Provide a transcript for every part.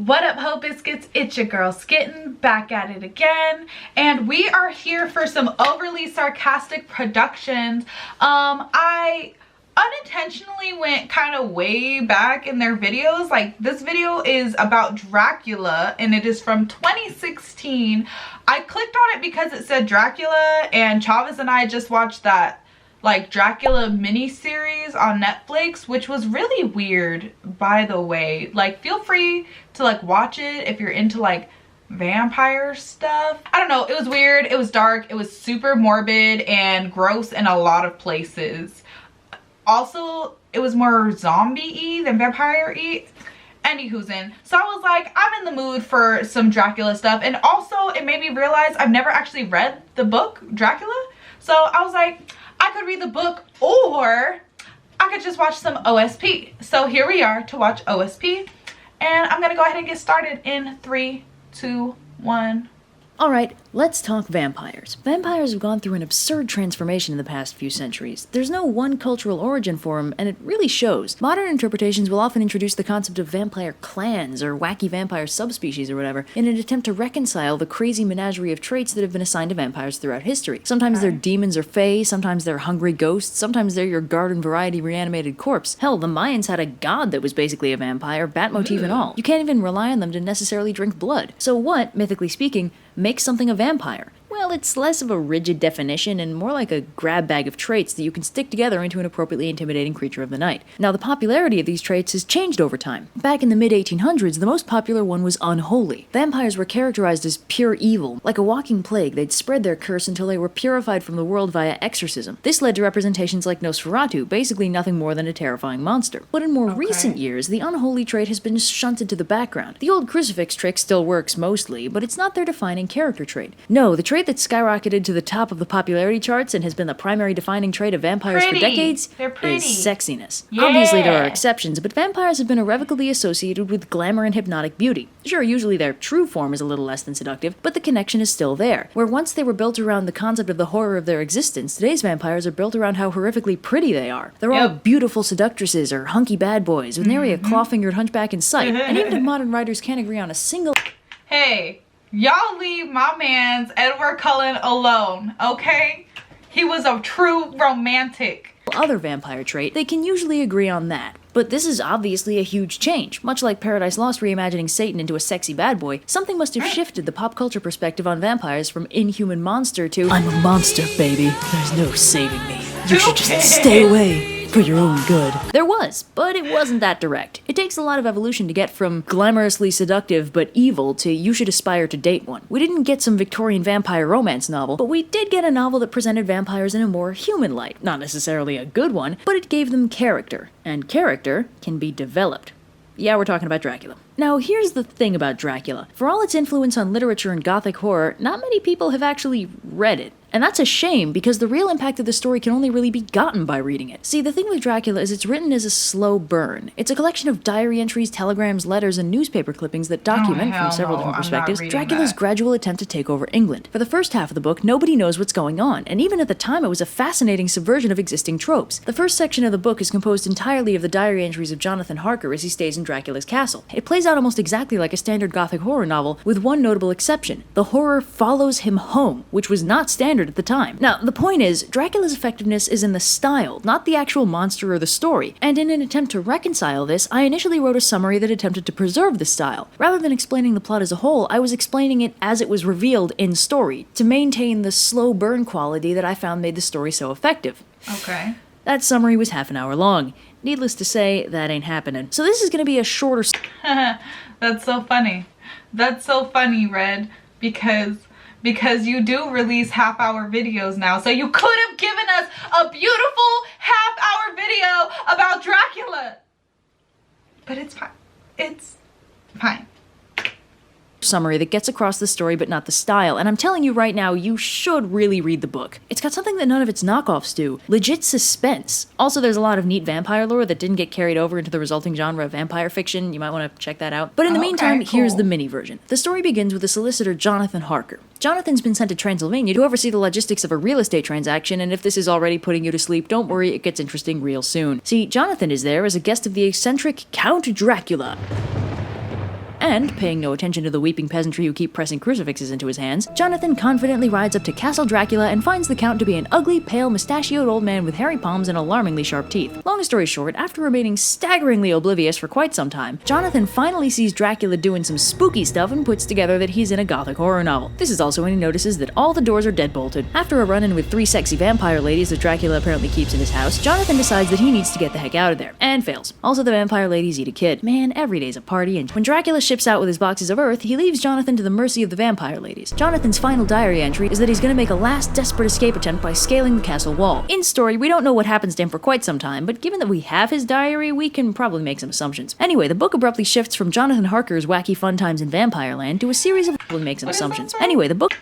What up, Hope Biscuits? It's your girl Skitten, back at it again, and we are here for some overly sarcastic productions. I unintentionally went kind of way back in their videos. Like, this video is about Dracula and it is from 2016. I clicked on it because it said Dracula, and Chavez and I just watched that like Dracula mini-series on Netflix, which was really weird, by the way. Like, feel free to like watch it if you're into like vampire stuff. I don't know, it was weird, it was dark, it was super morbid and gross in a lot of places. Also, it was more zombie-y than vampire-y. Anywhoozin. So I was like, I'm in the mood for some Dracula stuff, and also it made me realize I've never actually read the book Dracula. So I was like, I could read the book or I could just watch some OSP. So here we are to watch OSP, and I'm gonna go ahead and get started in 3, 2, 1. Alright, let's talk vampires. Vampires have gone through an absurd transformation in the past few centuries. There's no one cultural origin for them, and it really shows. Modern interpretations will often introduce the concept of vampire clans or wacky vampire subspecies or whatever in an attempt to reconcile the crazy menagerie of traits that have been assigned to vampires throughout history. Sometimes they're demons or fae, sometimes they're hungry ghosts, sometimes they're your garden variety reanimated corpse. Hell, the Mayans had a god that was basically a vampire, bat motif and all. You can't even rely on them to necessarily drink blood. So what, mythically speaking, makes something a vampire? Well, it's less of a rigid definition and more like a grab bag of traits that you can stick together into an appropriately intimidating creature of the night. Now, the popularity of these traits has changed over time. Back in the mid-1800s, the most popular one was unholy. Vampires were characterized as pure evil. Like a walking plague, they'd spread their curse until they were purified from the world via exorcism. This led to representations like Nosferatu, basically nothing more than a terrifying monster. But in more recent years, the unholy trait has been shunted to the background. The old crucifix trick still works mostly, but it's not their defining character trait. No, the trait that skyrocketed to the top of the popularity charts and has been the primary defining trait of vampires for decades is sexiness. Yeah. Obviously there are exceptions, but vampires have been irrevocably associated with glamour and hypnotic beauty. Sure, usually their true form is a little less than seductive, but the connection is still there. Where once they were built around the concept of the horror of their existence, today's vampires are built around how horrifically pretty they are. They're all beautiful seductresses or hunky bad boys, with nary a claw-fingered hunchback in sight. And even if modern writers can't agree on a single— Hey, y'all leave my man's Edward Cullen alone, okay? He was a true romantic. Other vampire trait, they can usually agree on that. But this is obviously a huge change. Much like Paradise Lost reimagining Satan into a sexy bad boy, something must have shifted the pop culture perspective on vampires from inhuman monster to I'm a monster, baby. There's no saving me. You should just stay away. For your own good. There was, but it wasn't that direct. It takes a lot of evolution to get from glamorously seductive but evil to you should aspire to date one. We didn't get some Victorian vampire romance novel, but we did get a novel that presented vampires in a more human light. Not necessarily a good one, but it gave them character. And character can be developed. Yeah, we're talking about Dracula. Now, here's the thing about Dracula. For all its influence on literature and gothic horror, not many people have actually read it. And that's a shame, because the real impact of the story can only really be gotten by reading it. See, the thing with Dracula is it's written as a slow burn. It's a collection of diary entries, telegrams, letters, and newspaper clippings that document, from several different perspectives, Dracula's gradual attempt to take over England. For the first half of the book, nobody knows what's going on, and even at the time it was a fascinating subversion of existing tropes. The first section of the book is composed entirely of the diary entries of Jonathan Harker as he stays in Dracula's castle. It plays out almost exactly like a standard gothic horror novel, with one notable exception. The horror follows him home, which was not standard at the time. Now, the point is, Dracula's effectiveness is in the style, not the actual monster or the story, and in an attempt to reconcile this, I initially wrote a summary that attempted to preserve the style. Rather than explaining the plot as a whole, I was explaining it as it was revealed in story, to maintain the slow burn quality that I found made the story so effective. Okay. That summary was half an hour long. Needless to say, that ain't happening. So this is gonna be a shorter— That's so funny. That's so funny, Red, because you do release half-hour videos now, so you could have given us a beautiful half-hour video about Dracula. But it's fine. It's fine. Summary that gets across the story but not the style, and I'm telling you right now, you should really read the book. It's got something that none of its knockoffs do. Legit suspense. Also, there's a lot of neat vampire lore that didn't get carried over into the resulting genre of vampire fiction. You might want to check that out. But in the meantime, here's the mini version. The story begins with the solicitor Jonathan Harker. Jonathan's been sent to Transylvania to oversee the logistics of a real estate transaction, and if this is already putting you to sleep, don't worry, it gets interesting real soon. See, Jonathan is there as a guest of the eccentric Count Dracula. and, paying no attention to the weeping peasantry who keep pressing crucifixes into his hands, Jonathan confidently rides up to Castle Dracula and finds the Count to be an ugly, pale, mustachioed old man with hairy palms and alarmingly sharp teeth. Long story short, after remaining staggeringly oblivious for quite some time, Jonathan finally sees Dracula doing some spooky stuff and puts together that he's in a gothic horror novel. This is also when he notices that all the doors are deadbolted. After a run-in with 3 sexy vampire ladies that Dracula apparently keeps in his house, Jonathan decides that he needs to get the heck out of there, and fails. Also, the vampire ladies eat a kid. Man, every day's a party, and when Dracula ships out with his boxes of earth, he leaves Jonathan to the mercy of the vampire ladies. Jonathan's final diary entry is that he's gonna make a last desperate escape attempt by scaling the castle wall. In story, we don't know what happens to him for quite some time, but given that we have his diary, we can probably make some assumptions. Anyway, the book abruptly shifts from Jonathan Harker's wacky fun times in Vampireland to a series of make some assumptions. Anyway, the book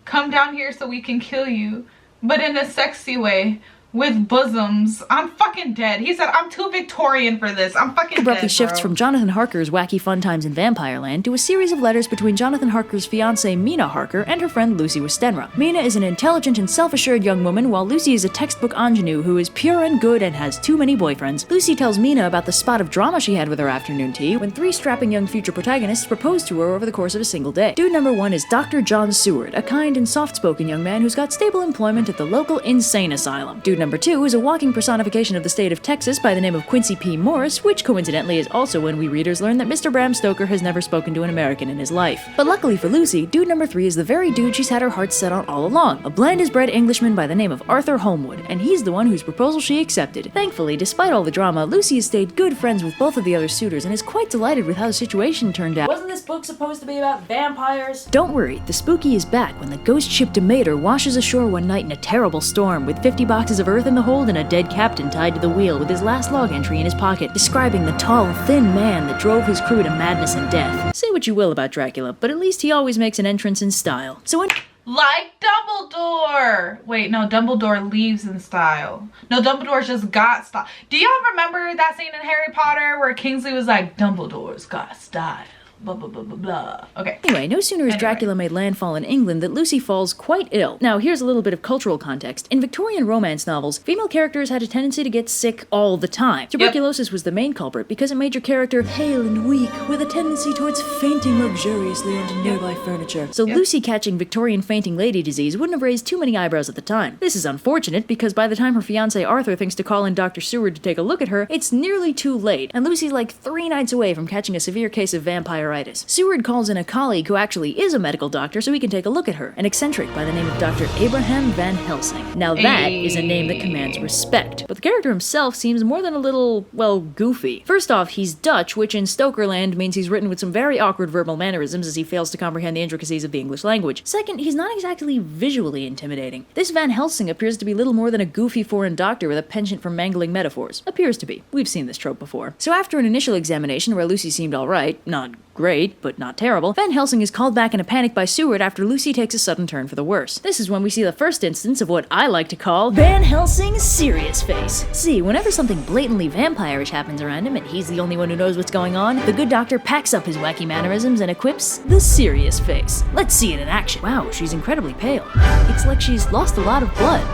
come down here so we can kill you, but in a sexy way. With bosoms. I'm fucking dead. He said, I'm too Victorian for this. I'm fucking abruptly dead, shifts from Jonathan Harker's wacky fun times in Vampireland to a series of letters between Jonathan Harker's fiancée Mina Harker and her friend Lucy Westenra. Mina is an intelligent and self-assured young woman, while Lucy is a textbook ingenue who is pure and good and has too many boyfriends. Lucy tells Mina about the spot of drama she had with her afternoon tea when 3 strapping young future protagonists proposed to her over the course of a single day. Dude number 1 is Dr. John Seward, a kind and soft-spoken young man who's got stable employment at the local insane asylum. Dude number 2 is a walking personification of the state of Texas by the name of Quincy P. Morris, which coincidentally is also when we readers learn that Mr. Bram Stoker has never spoken to an American in his life. But luckily for Lucy, dude number 3 is the very dude she's had her heart set on all along, a bland-as-bread Englishman by the name of Arthur Holmwood, and he's the one whose proposal she accepted. Thankfully, despite all the drama, Lucy has stayed good friends with both of the other suitors and is quite delighted with how the situation turned out. Wasn't this book supposed to be about vampires? Don't worry, the spooky is back when the ghost ship Demeter washes ashore one night in a terrible storm with 50 boxes of earth in the hold and a dead captain tied to the wheel with his last log entry in his pocket, describing the tall, thin man that drove his crew to madness and death. Say what you will about Dracula, but at least he always makes an entrance in style. So when like Dumbledore. Wait, no, Dumbledore leaves in style. No, Dumbledore's just got style. Do y'all remember that scene in Harry Potter where Kingsley was like, Dumbledore's got style? Blah, blah, blah, blah, blah. Okay. Anyway, no sooner has Dracula made landfall in England than Lucy falls quite ill. Now, here's a little bit of cultural context. In Victorian romance novels, female characters had a tendency to get sick all the time. Tuberculosis was the main culprit because it made your character pale and weak, with a tendency towards fainting luxuriously onto nearby furniture. So Lucy catching Victorian fainting lady disease wouldn't have raised too many eyebrows at the time. This is unfortunate because by the time her fiancé Arthur thinks to call in Dr. Seward to take a look at her, it's nearly too late, and Lucy's like 3 nights away from catching a severe case of vampiritis. Seward calls in a colleague who actually is a medical doctor so he can take a look at her, an eccentric by the name of Dr. Abraham Van Helsing. Now that is a name that commands respect, but the character himself seems more than a little, well, goofy. First off, he's Dutch, which in Stokerland means he's written with some very awkward verbal mannerisms as he fails to comprehend the intricacies of the English language. Second, he's not exactly visually intimidating. This Van Helsing appears to be little more than a goofy foreign doctor with a penchant for mangling metaphors. Appears to be. We've seen this trope before. So after an initial examination where Lucy seemed alright, not great, but not terrible, Van Helsing is called back in a panic by Seward after Lucy takes a sudden turn for the worse. This is when we see the first instance of what I like to call Van Helsing's serious face. See, whenever something blatantly vampirish happens around him and he's the only one who knows what's going on, the good doctor packs up his wacky mannerisms and equips the serious face. Let's see it in action. Wow, she's incredibly pale. It's like she's lost a lot of blood.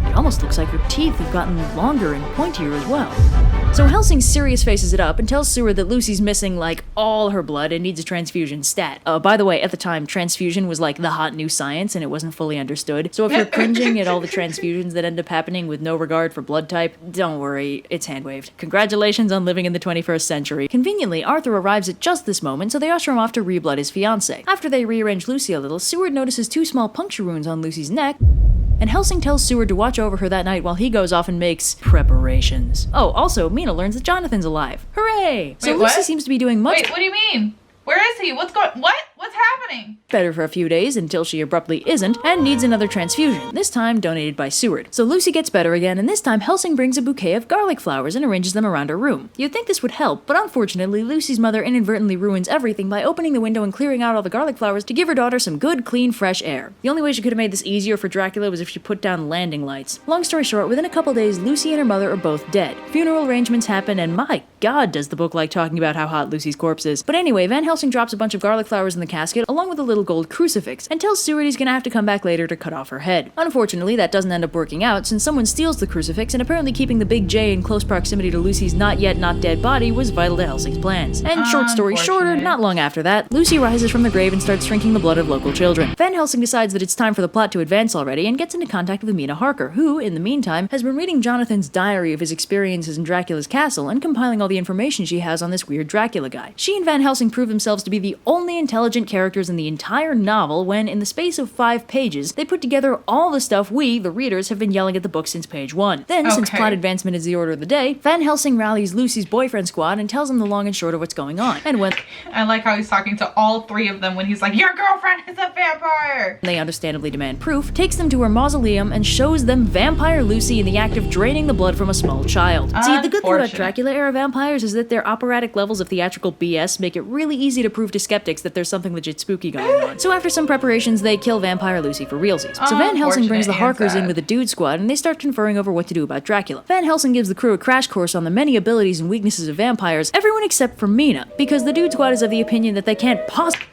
It almost looks like her teeth have gotten longer and pointier as well. So Helsing serious faces it up and tells Seward that Lucy's missing, like, all her blood and needs a transfusion stat. By the way, at the time, transfusion was like the hot new science and it wasn't fully understood. So if you're cringing at all the transfusions that end up happening with no regard for blood type, don't worry, it's hand-waved. Congratulations on living in the 21st century. Conveniently, Arthur arrives at just this moment, so they usher him off to reblood his fiancée. After they rearrange Lucy a little, Seward notices 2 small puncture wounds on Lucy's neck, and Helsing tells Seward to watch over her that night while he goes off and makes preparations. Oh, also, Mina learns that Jonathan's alive. Hooray! So Lucy seems to be doing much— Wait, what do you mean? Where is he? What's happening? Better for a few days until she abruptly isn't and needs another transfusion, this time donated by Seward. So Lucy gets better again, and this time Helsing brings a bouquet of garlic flowers and arranges them around her room. You'd think this would help, but unfortunately Lucy's mother inadvertently ruins everything by opening the window and clearing out all the garlic flowers to give her daughter some good, clean, fresh air. The only way she could have made this easier for Dracula was if she put down landing lights. Long story short, within a couple days, Lucy and her mother are both dead. Funeral arrangements happen, and my God, does the book like talking about how hot Lucy's corpse is. But anyway, Van Helsing drops a bunch of garlic flowers in the casket, along along with a little gold crucifix, and tells Stuart he's gonna have to come back later to cut off her head. Unfortunately, that doesn't end up working out since someone steals the crucifix, and apparently keeping the big J in close proximity to Lucy's not yet not dead body was vital to Helsing's plans. And short story shorter, not long after that, Lucy rises from the grave and starts drinking the blood of local children. Van Helsing decides that it's time for the plot to advance already and gets into contact with Mina Harker, who, in the meantime, has been reading Jonathan's diary of his experiences in Dracula's castle and compiling all the information she has on this weird Dracula guy. She and Van Helsing prove themselves to be the only intelligent characters in the entire novel when, in the space of 5 pages, they put together all the stuff we, the readers, have been yelling at the book since page 1. Then, since plot advancement is the order of the day, Van Helsing rallies Lucy's boyfriend squad and tells them the long and short of what's going on. And when I like how he's talking to all 3 of them when he's like, your girlfriend is a vampire! They understandably demand proof, takes them to her mausoleum and shows them Vampire Lucy in the act of draining the blood from a small child. See, the good thing about Dracula-era vampires is that their operatic levels of theatrical BS make it really easy to prove to skeptics that there's something legit spooky going on. So after some preparations, they kill Vampire Lucy for realsies. So Van Helsing brings the Harkers in with a dude squad, and they start conferring over what to do about Dracula. Van Helsing gives the crew a crash course on the many abilities and weaknesses of vampires, everyone except for Mina, because the dude squad is of the opinion that they can't possibly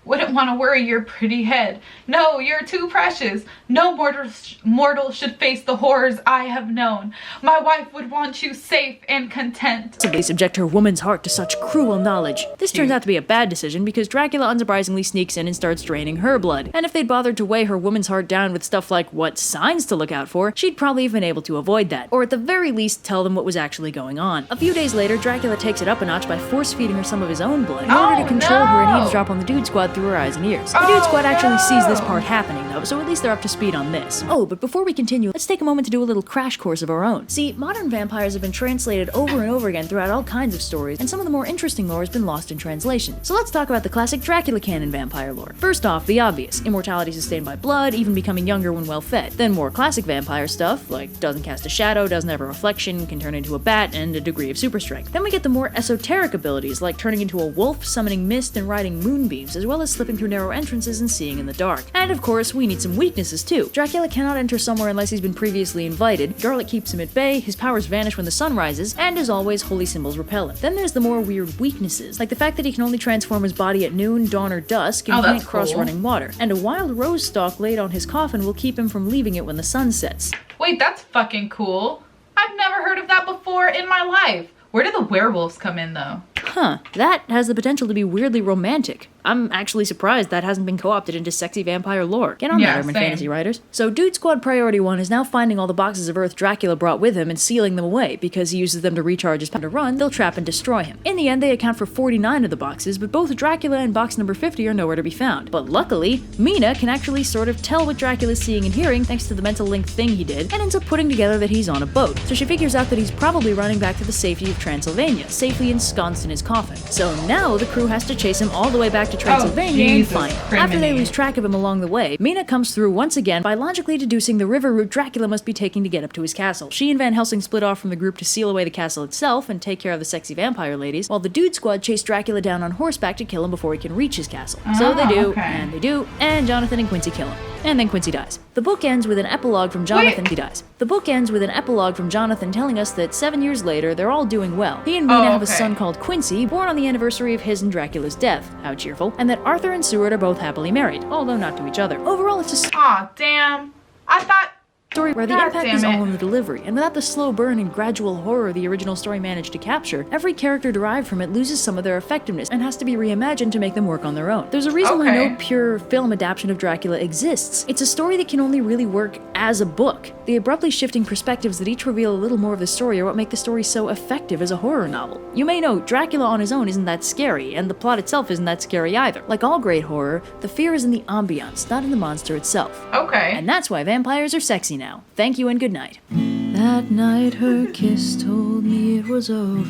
wouldn't want to worry your pretty head. No, you're too precious. No mortal should face the horrors I have known. My wife would want you safe and content. They subject her woman's heart to such cruel knowledge. This turns out to be a bad decision because Dracula unsurprisingly sneaks in and starts draining her blood. And if they'd bothered to weigh her woman's heart down with stuff like what signs to look out for, she'd probably have been able to avoid that. Or at the very least, tell them what was actually going on. A few days later, Dracula takes it up a notch by force-feeding her some of his own blood in order to control her and eavesdrop on the dude squad through her eyes and ears. The dude squad actually sees this part happening though, so at least they're up to speed on this. Oh, but before we continue, let's take a moment to do a little crash course of our own. See, modern vampires have been translated over and over again throughout all kinds of stories, and some of the more interesting lore has been lost in translation. So let's talk about the classic Dracula canon vampire lore. First off, the obvious, immortality sustained by blood, even becoming younger when well fed. Then more classic vampire stuff, like doesn't cast a shadow, doesn't have a reflection, can turn into a bat, and a degree of super strength. Then we get the more esoteric abilities, like turning into a wolf, summoning mist, and riding moonbeams, as well as slipping through narrow entrances and seeing in the dark. And of course, we need some weaknesses too. Dracula cannot enter somewhere unless he's been previously invited, garlic keeps him at bay, his powers vanish when the sun rises, and as always, holy symbols repel him. Then there's the more weird weaknesses, like the fact that he can only transform his body at noon, dawn, or dusk, and can't cross running water. And a wild rose stalk laid on his coffin will keep him from leaving it when the sun sets. Wait, that's fucking cool. I've never heard of that before in my life. Where do the werewolves come in though? Huh, that has the potential to be weirdly romantic. I'm actually surprised that hasn't been co-opted into sexy vampire lore. Get on that, urban fantasy writers. So Dude Squad Priority 1 is now finding all the boxes of Earth Dracula brought with him and sealing them away, because he uses them to recharge his power to run, they'll trap and destroy him. In the end, they account for 49 of the boxes, but both Dracula and box number 50 are nowhere to be found. But luckily, Mina can actually sort of tell what Dracula's seeing and hearing thanks to the mental link thing he did, and ends up putting together that he's on a boat. So she figures out that he's probably running back to the safety of Transylvania, safely ensconced in his coffin. So now the crew has to chase him all the way back to Transylvania and find him. After they lose track of him along the way, Mina comes through once again by logically deducing the river route Dracula must be taking to get up to his castle. She and Van Helsing split off from the group to seal away the castle itself and take care of the sexy vampire ladies, while the Dude Squad chase Dracula down on horseback to kill him before he can reach his castle. So they do, and Jonathan and Quincy kill him. And then Quincy dies. The book ends with an epilogue from Jonathan. He dies. The book ends with an epilogue from Jonathan telling us that 7 years later, they're all doing well. He and Mina have a son called Quincy, born on the anniversary of his and Dracula's death. How cheerful. And that Arthur and Seward are both happily married, although not to each other. Overall, it's a aw, damn. I thought story where the impact is all in the delivery, and without the slow burn and gradual horror the original story managed to capture, every character derived from it loses some of their effectiveness and has to be reimagined to make them work on their own. There's a reason why no pure film adaptation of Dracula exists. It's a story that can only really work as a book. The abruptly shifting perspectives that each reveal a little more of the story are what make the story so effective as a horror novel. You may know, Dracula on his own isn't that scary, and the plot itself isn't that scary either. Like all great horror, the fear is in the ambiance, not in the monster itself. And that's why vampires are sexy now. Thank you and good night. That night her kiss told me it was over.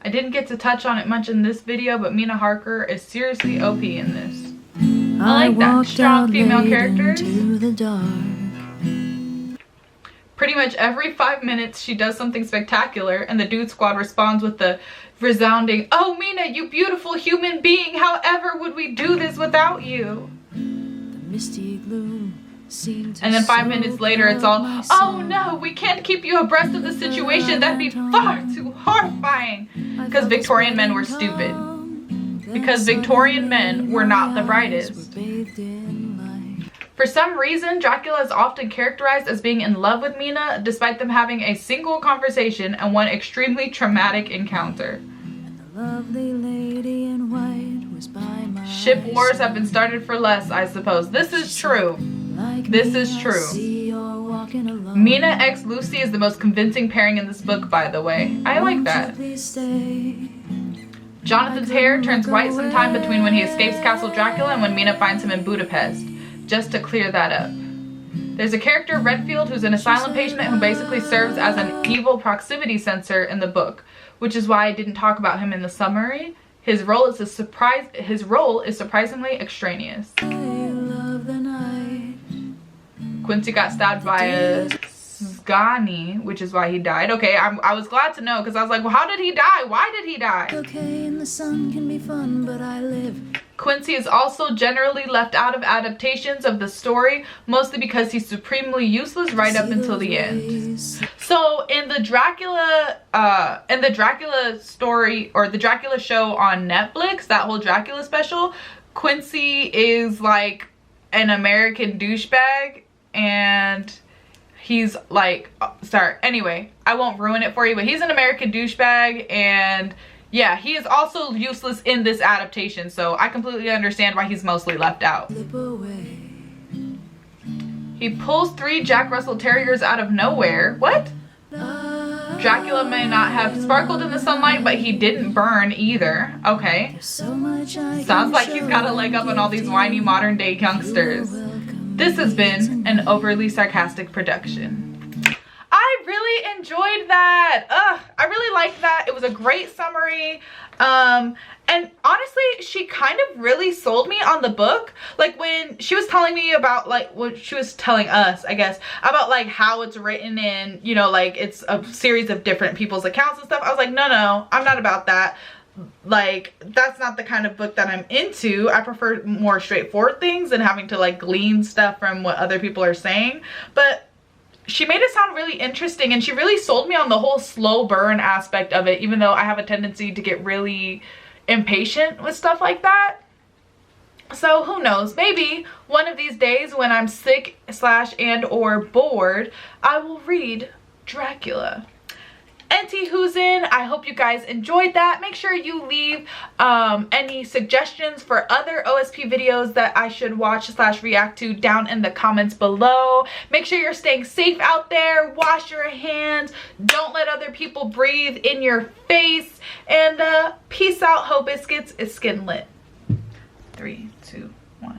I didn't get to touch on it much in this video, but Mina Harker is seriously OP in this. I like that. Strong female characters. Pretty much every 5 minutes she does something spectacular and the Dude Squad responds with the resounding, "Oh Mina, you beautiful human being, however would we do this without you?" The misty gloom. And then 5 minutes later it's all, "Oh no, we can't keep you abreast of the situation, that'd be far too horrifying." Because Victorian men were stupid. because Victorian men were not the brightest. For some reason, Dracula is often characterized as being in love with Mina, despite them having a single conversation and one extremely traumatic encounter. Ship wars have been started for less, I suppose. This is true. This is true. Mina x Lucy is the most convincing pairing in this book, by the way. I like that. Jonathan's hair turns white sometime between when he escapes Castle Dracula and when Mina finds him in Budapest. Just to clear that up. There's a character, Redfield, who's an asylum patient who basically serves as an evil proximity sensor in the book, which is why I didn't talk about him in the summary. His role is surprisingly extraneous. Quincy got stabbed by a Sgani, which is why he died. Okay, I was glad to know because I was like, well, how did he die? Why did he die? Okay, and the sun can be fun, but I live. Quincy is also generally left out of adaptations of the story, mostly because he's supremely useless right up until the end. So in the Dracula story, or the Dracula show on Netflix, that whole Dracula special, Quincy is like an American douchebag, and he's like, sorry, anyway, I won't ruin it for you, but he's an American douchebag, and yeah, he is also useless in this adaptation, so I completely understand why he's mostly left out. He pulls 3 Jack Russell Terriers out of nowhere. What? Dracula may not have sparkled in the sunlight, but he didn't burn either. Okay. Sounds like he's got a leg up on all these whiny modern day youngsters. This has been an overly sarcastic production. I really enjoyed that. I really liked that. It was a great summary. And honestly, she kind of really sold me on the book. Like when she was telling me about like what she was telling us, I guess, about like how it's written in, you know, like it's a series of different people's accounts and stuff. I was like, no, I'm not about that. Like that's not the kind of book that I'm into. I prefer more straightforward things than having to like glean stuff from what other people are saying. But she made it sound really interesting, and she really sold me on the whole slow burn aspect of it, even though I have a tendency to get really impatient with stuff like that. So who knows, maybe one of these days when I'm sick and or bored, I will read Dracula. Auntie who's in, I hope you guys enjoyed that. Make sure you leave any suggestions for other OSP videos that I should watch / react to down in the comments below. Make sure you're staying safe out there. Wash your hands. Don't let other people breathe in your face. And peace out, Ho Biscuits. It's Skin Lit. 3, 2.